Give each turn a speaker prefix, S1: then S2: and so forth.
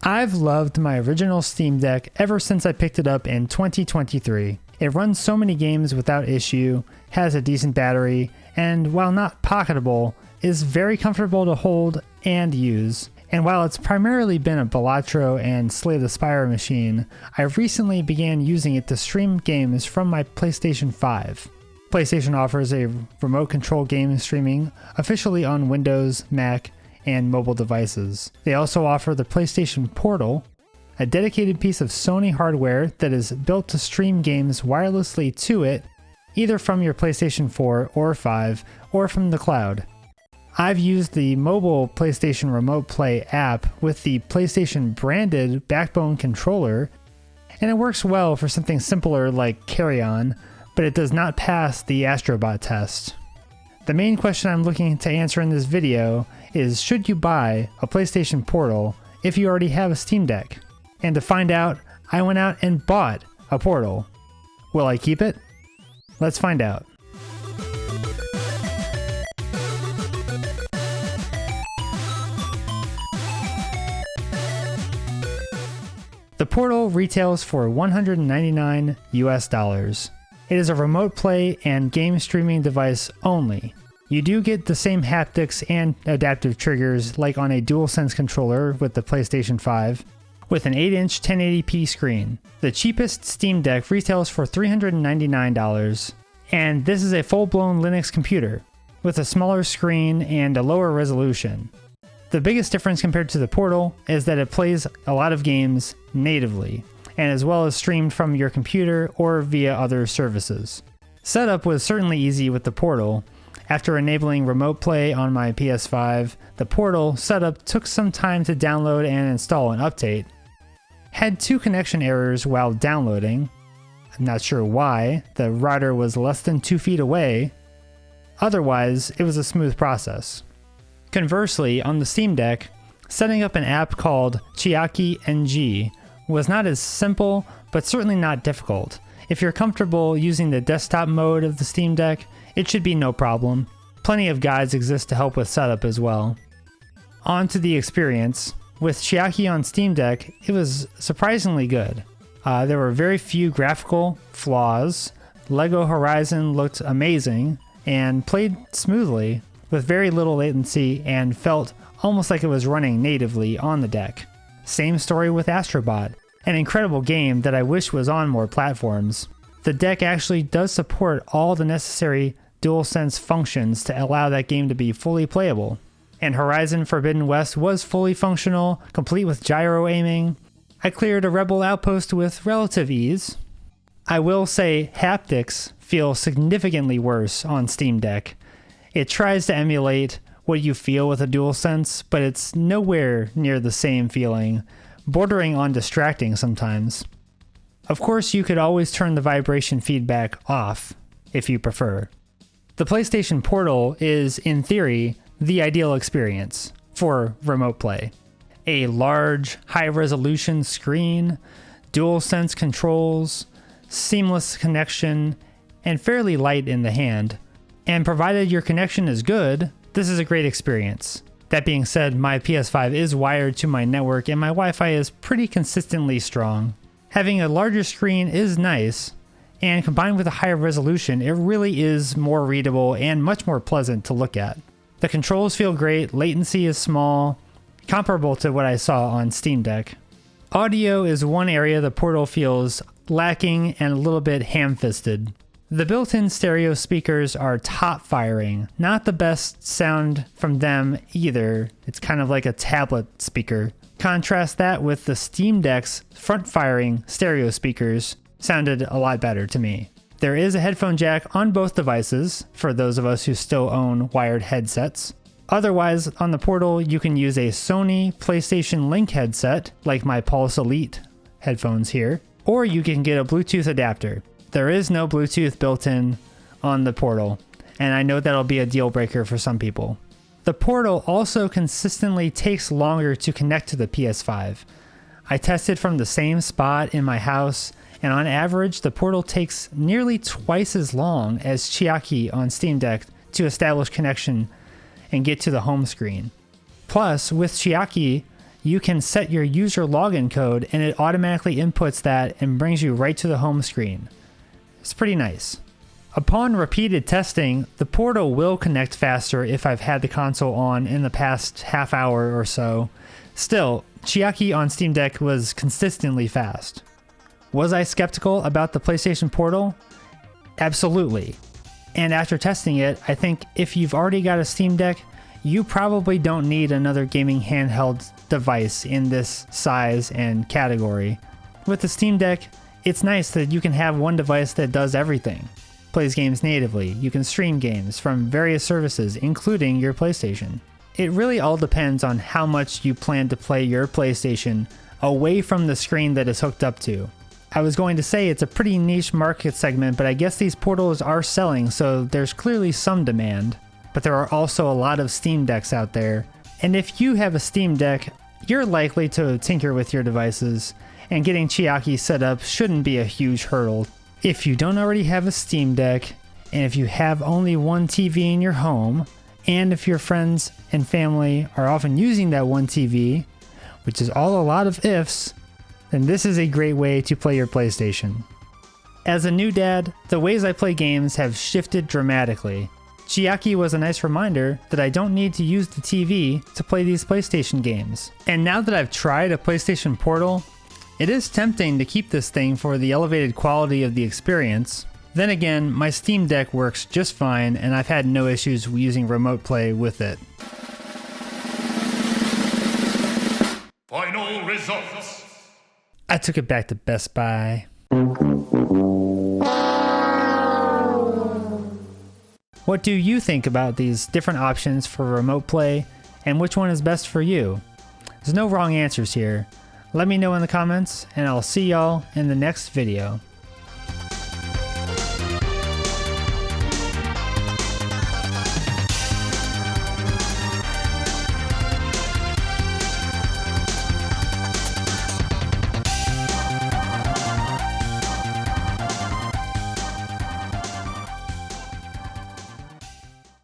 S1: I've loved my original Steam Deck ever since I picked it up in 2023. It runs so many games without issue, has a decent battery, and while not pocketable, is very comfortable to hold and use. And while it's primarily been a Balatro and Slay the Spire machine, I recently began using it to stream games from my PlayStation 5. PlayStation offers a remote control game streaming officially on Windows, Mac, and mobile devices. They also offer the PlayStation Portal, a dedicated piece of Sony hardware that is built to stream games wirelessly to it, either from your PlayStation 4 or 5, or from the cloud. I've used the mobile PlayStation Remote Play app with the PlayStation branded Backbone controller, and it works well for something simpler like Carry On, but it does not pass the Astro test. The main question I'm looking to answer in this video is, should you buy a PlayStation Portal if you already have a Steam Deck? And to find out, I went out and bought a Portal. Will I keep it? Let's find out. The Portal retails for $199 US. It is a remote play and game streaming device only. You do get the same haptics and adaptive triggers like on a DualSense controller with the PlayStation 5, with an 8-inch 1080p screen. The cheapest Steam Deck retails for $399, and this is a full-blown Linux computer, with a smaller screen and a lower resolution. The biggest difference compared to the Portal is that it plays a lot of games natively, and as well as streamed from your computer or via other services. Setup was certainly easy with the Portal. After enabling remote play on my PS5, the Portal setup took some time to download and install an update. Had 2 connection errors while downloading. I'm not sure why, the router was less than 2 feet away. Otherwise, it was a smooth process. Conversely, on the Steam Deck, setting up an app called Chiaki NG was not as simple, but certainly not difficult. If you're comfortable using the desktop mode of the Steam Deck, it should be no problem. Plenty of guides exist to help with setup as well. On to the experience. With Chiaki on Steam Deck, it was surprisingly good. There were very few graphical flaws. LEGO Horizon looked amazing and played smoothly with very little latency and felt almost like it was running natively on the deck. Same story with Astro, an incredible game that I wish was on more platforms. The deck actually does support all the necessary DualSense functions to allow that game to be fully playable. And Horizon Forbidden West was fully functional, complete with gyro aiming. I cleared a rebel outpost with relative ease. I will say haptics feel significantly worse on Steam Deck. It tries to emulate what you feel with a DualSense, but it's nowhere near the same feeling, bordering on distracting sometimes. Of course, you could always turn the vibration feedback off if you prefer. The PlayStation Portal is, in theory, the ideal experience for remote play. A large, high-resolution screen, DualSense controls, seamless connection, and fairly light in the hand. And provided your connection is good, this is a great experience. That being said, my PS5 is wired to my network and my Wi-Fi is pretty consistently strong. Having a larger screen is nice, and combined with a higher resolution, it really is more readable and much more pleasant to look at. The controls feel great, latency is small, comparable to what I saw on Steam Deck. Audio is one area the Portal feels lacking and a little bit ham-fisted. The built-in stereo speakers are top-firing, not the best sound from them either. It's kind of like a tablet speaker. Contrast that with the Steam Deck's front-firing stereo speakers, sounded a lot better to me. There is a headphone jack on both devices, for those of us who still own wired headsets. Otherwise, on the Portal, you can use a Sony PlayStation Link headset, like my Pulse Elite headphones here, or you can get a Bluetooth adapter. There is no Bluetooth built in on the Portal, and I know that'll be a deal breaker for some people. The Portal also consistently takes longer to connect to the PS5. I tested from the same spot in my house, and on average, the Portal takes nearly twice as long as Chiaki on Steam Deck to establish connection and get to the home screen. Plus, with Chiaki, you can set your user login code and it automatically inputs that and brings you right to the home screen. It's pretty nice. Upon repeated testing, the Portal will connect faster if I've had the console on in the past half hour or so. Still, Chiaki on Steam Deck was consistently fast. Was I skeptical about the PlayStation Portal? Absolutely. And after testing it, I think if you've already got a Steam Deck, you probably don't need another gaming handheld device in this size and category. With the Steam Deck, it's nice that you can have one device that does everything. Plays games natively, you can stream games from various services, including your PlayStation. It really all depends on how much you plan to play your PlayStation away from the screen that it's hooked up to. I was going to say it's a pretty niche market segment, but I guess these portals are selling, so there's clearly some demand. But there are also a lot of Steam Decks out there, and if you have a Steam Deck, you're likely to tinker with your devices, and getting Chiaki set up shouldn't be a huge hurdle. If you don't already have a Steam Deck, and if you have only one TV in your home, and if your friends and family are often using that one TV, which is all a lot of ifs, then this is a great way to play your PlayStation. As a new dad, the ways I play games have shifted dramatically. Chiaki was a nice reminder that I don't need to use the TV to play these PlayStation games. And now that I've tried a PlayStation Portal, it is tempting to keep this thing for the elevated quality of the experience. Then again, my Steam Deck works just fine and I've had no issues using remote play with it.
S2: Final results.
S1: I took it back to Best Buy. What do you think about these different options for remote play and which one is best for you? There's no wrong answers here. Let me know in the comments and I'll see y'all in the next video.